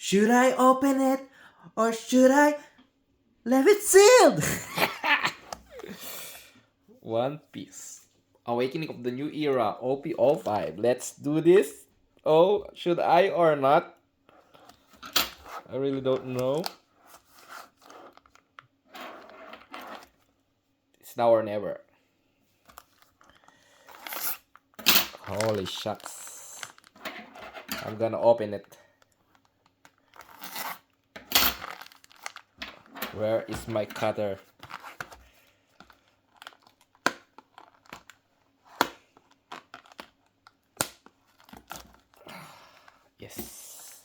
Should I open it or should I leave it sealed? One Piece. Awakening of the New Era, OP05. Let's do this. Oh, should I or not? I really don't know. It's now or never. Holy shucks. I'm gonna open it. Where is my cutter? Yes.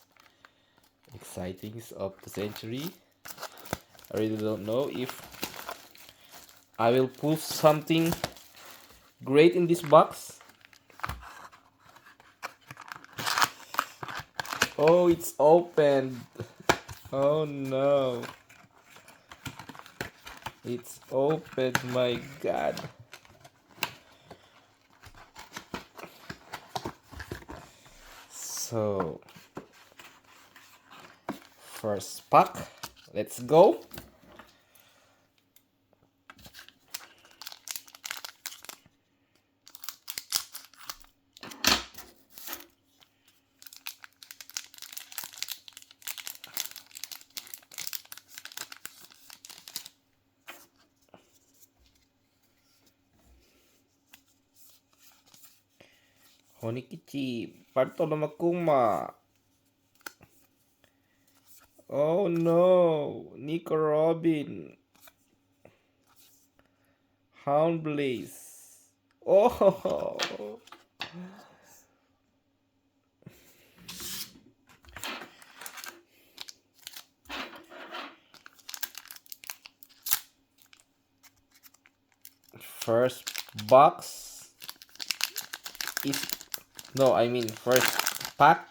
Excitings of the century. I really don't know if I will pull something great in this box. Oh, it's opened. Oh no. It's open, my god. So, first pack. Let's go. Honikichi, parto na makuma. Oh no, Nico Robin. Hound Blaze. Oh. First box is first pack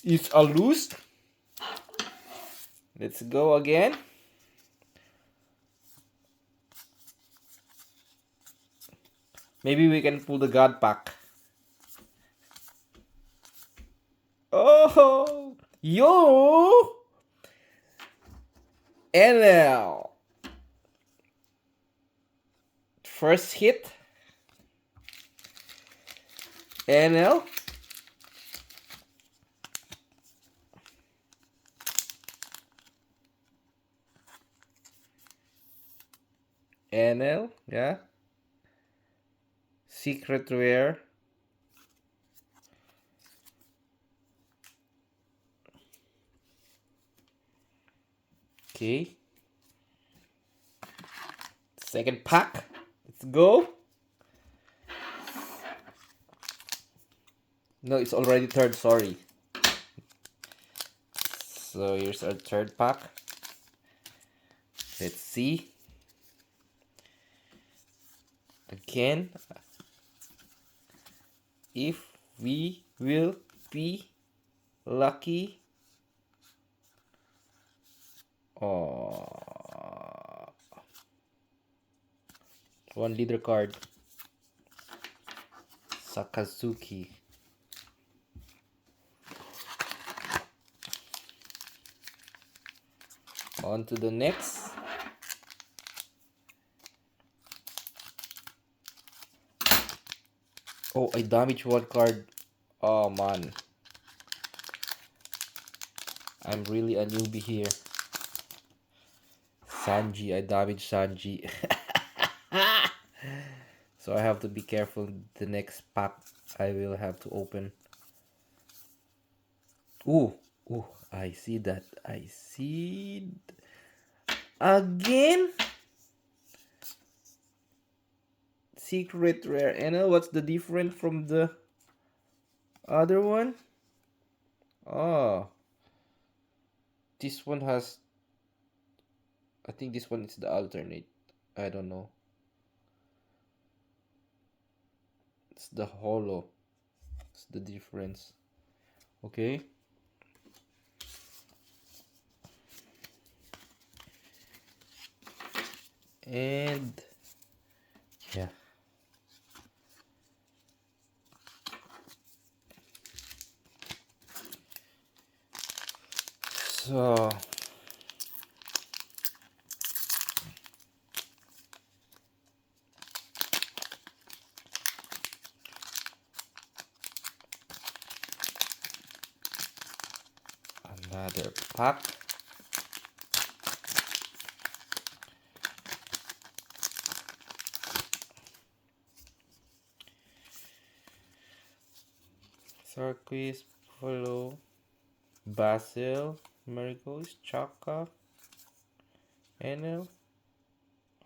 is a loose. Let's go again. Maybe we can pull the God pack. Oh, yo, NL. First hit. NL. NL, yeah. Secret Rare. Okay. Second pack. Let's go. No, it's already third, sorry. So here's our third pack. Let's see. Again, if we will be lucky. Oh, one leader card. Sakazuki. On to the next. Oh, I damaged one card. Oh man. I'm really a newbie here. Sanji, I damaged Sanji. So I have to be careful the next pack I will have to open. Ooh, I see that. I see again. Secret Rare. And what's the difference from the other one? Oh, this one has, I think this one is the alternate. I don't know. It's the holo. It's the difference. Okay. And yeah. So another pack. Circus, Buffalo, Basil, Marigold, Chaka, Enel,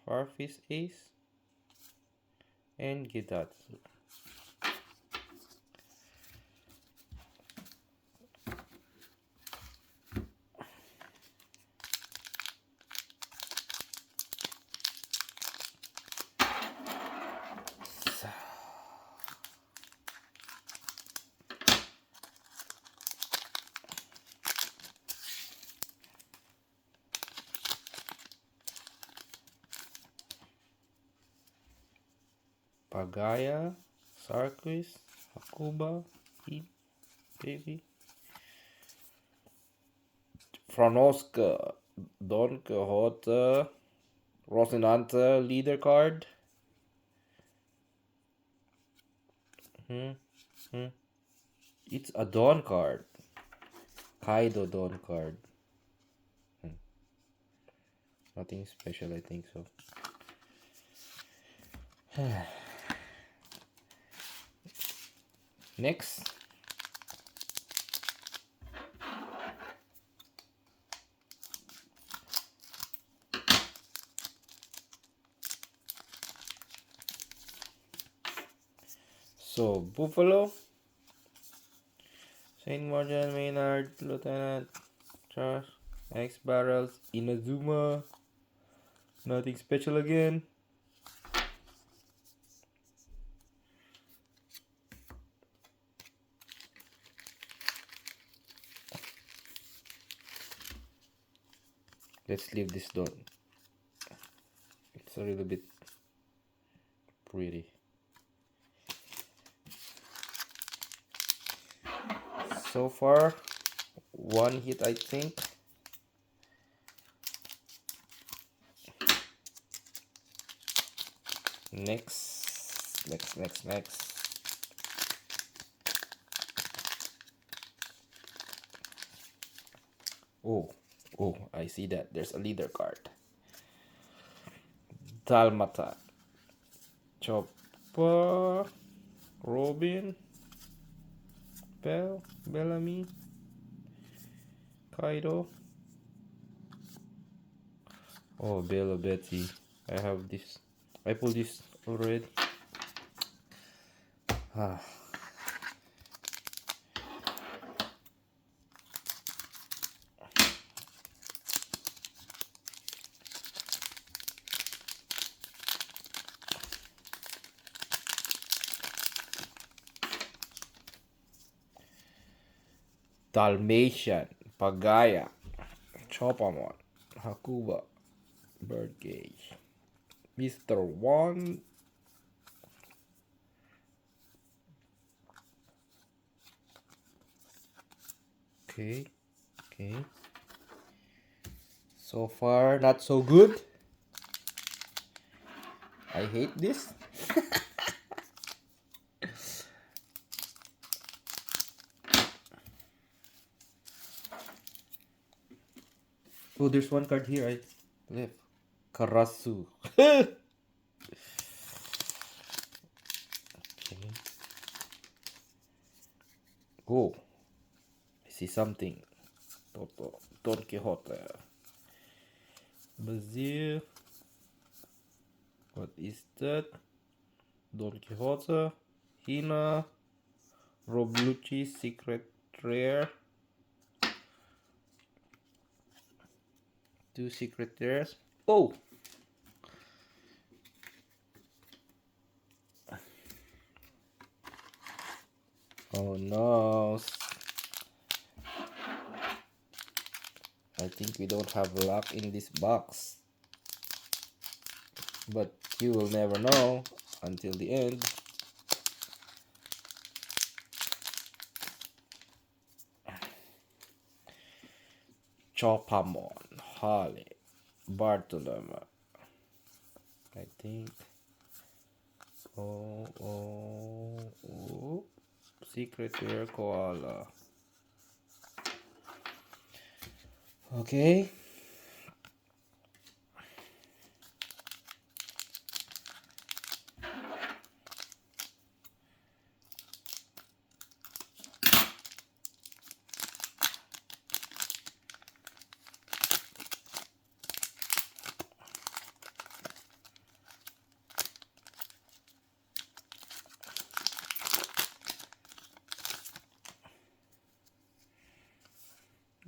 Harvest Ace, and Gidatsu. Pagaya, Sarkis, Hakuba, Heat, Baby, Franoska, Don Quixote, Rosinante, Leader card. It's a Dawn card. Kaido Dawn card. Nothing special, I think so. Next. So, Buffalo, Saint Martin, Maynard, Lieutenant, Charles, X Barrels, Inazuma. Nothing special again. Let's leave this done. It's a little bit pretty. So far, one hit, I think. Next. Oh, I see that. There's a leader card. Dalmata, Chopper, Robin, Bellamy, Kaido. Oh, Bella Betty. I have this. I pulled this already. Dalmatian, Pagaya, Chopamon, Hakuba, Birdcage, Mr. One. Okay. So far, not so good. I hate this. Oh, there's one card here I left. Karasu. Okay. Oh, I see something. Toto, Don Quixote. Basil. What is that? Don Quixote. Hina. Roblucci Secret Rare. 2 secret rares. Oh! Oh no. I think we don't have luck in this box. But you will never know until the end. Chopamon, Holly, Bartolome, I think. Oh, Secret Rare Koala. Okay.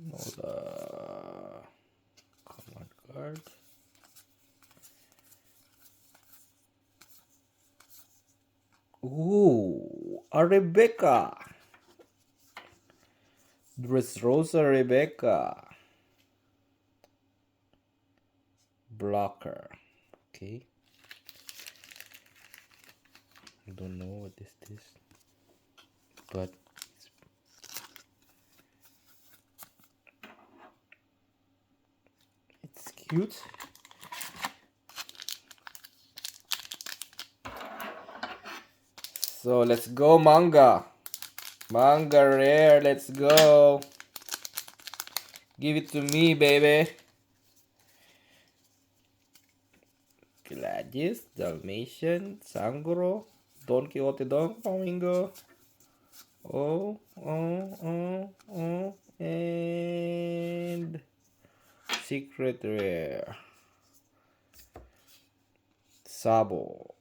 Nola. Command card. Ooh, a Rebecca. Dressrosa Rebecca. Blocker. Okay. I don't know what is this, but it's cute. So let's go manga. Manga rare, let's go. Give it to me, baby. Gladys, Dalmatian, Sangoro, Don Quixote, Don Flamingo. And Secret Rare. Sabo.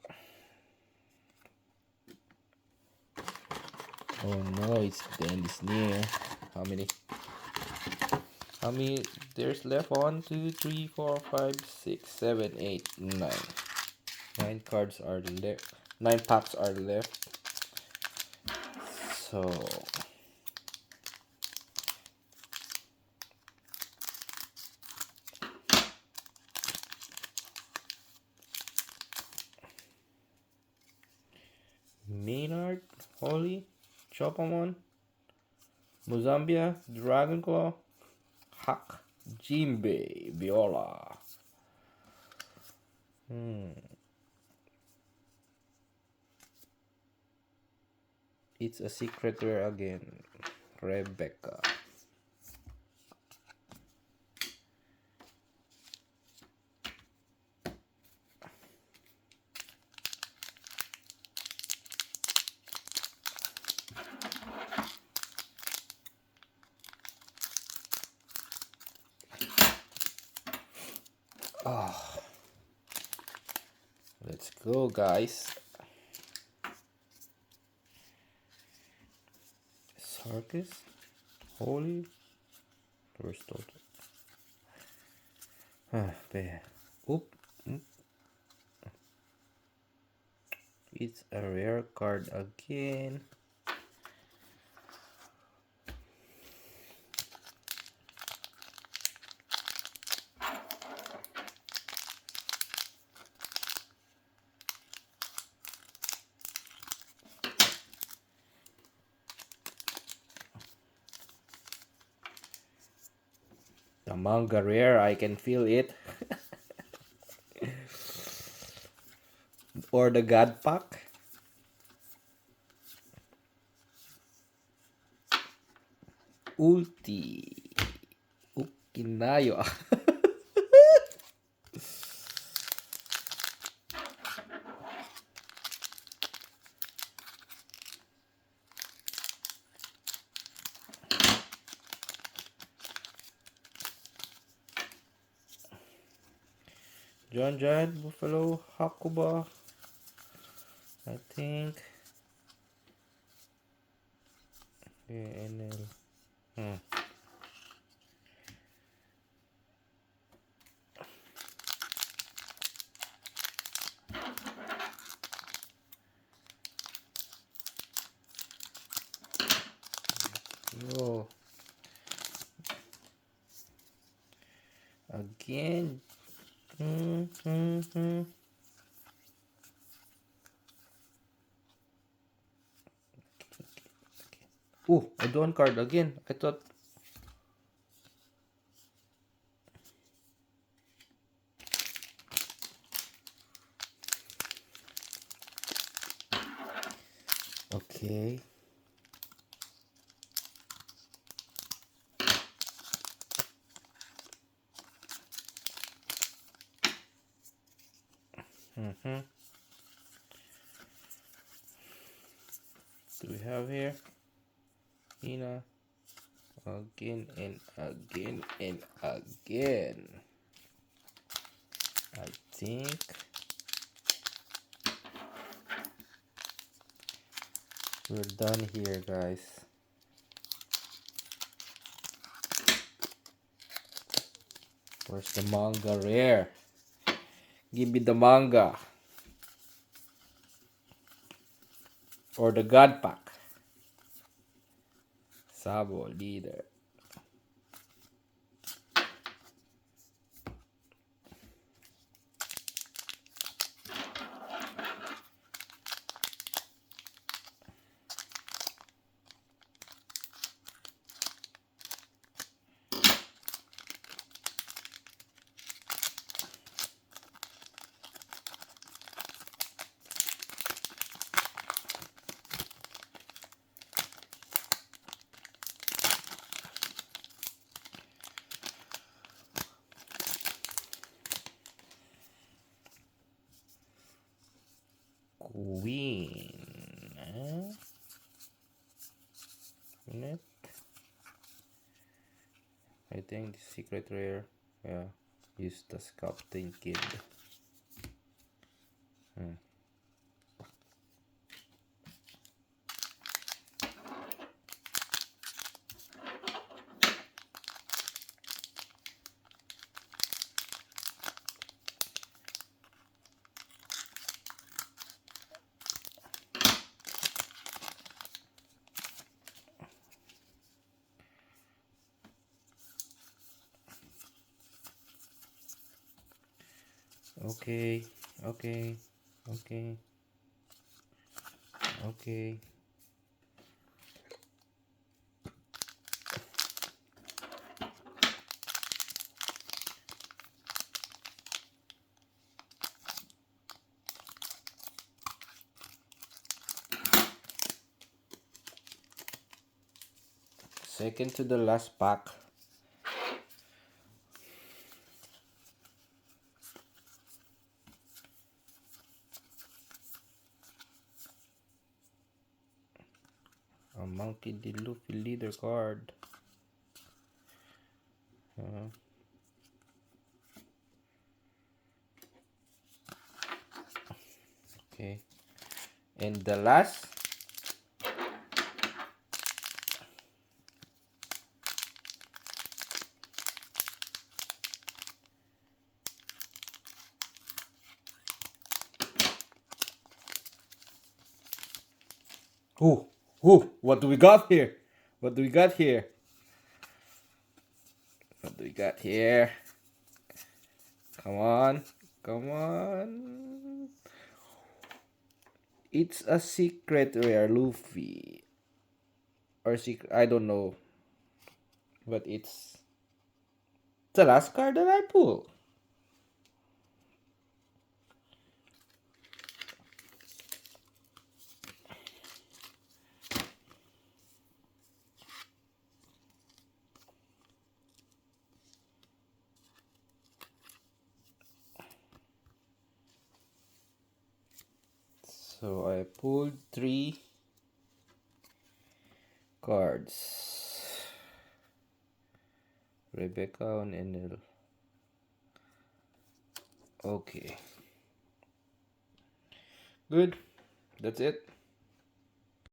Oh no, it's the end is near. How many? How many there's left? 1, 2, 3, 4, 5, 6, 7, 8, 9. 9 cards are left. 9 packs are left. So Maynard, Holly, Chopamon, Mozambia, Dragonclaw, Hack, Jimbe, Viola. It's a secret rare again. Rebecca. Let's go, guys. Circus, Holy, first total. Bad. Oop. It's a rare card again. The manga rare, I can feel it. Or the God Pack. Ulti. Ukinayo. John Giant, Buffalo, Hakuba. I think. NL. Oh. Again. Oh, a Dawn card again. I thought Okay. Mm-hmm. Do we have here? Ina. Again and again and again. I think we're done here, guys. Where's the manga rare? Give me the manga. Or the God Pack. Sabo, leader. Queen. Minute. I think the secret rare. Yeah. Use the sculpting kid. Okay. Okay. Okay. Okay. Second to the last pack. A Monkey D. Luffy leader card. Okay. And the last. What do we got here? What do we got here? What do we got here? Come on. Come on. It's a secret rare Luffy. Or secret, I don't know. But it's the last card that I pull. So I pulled 3 cards. Rebecca and Enel. Okay. Good. That's it.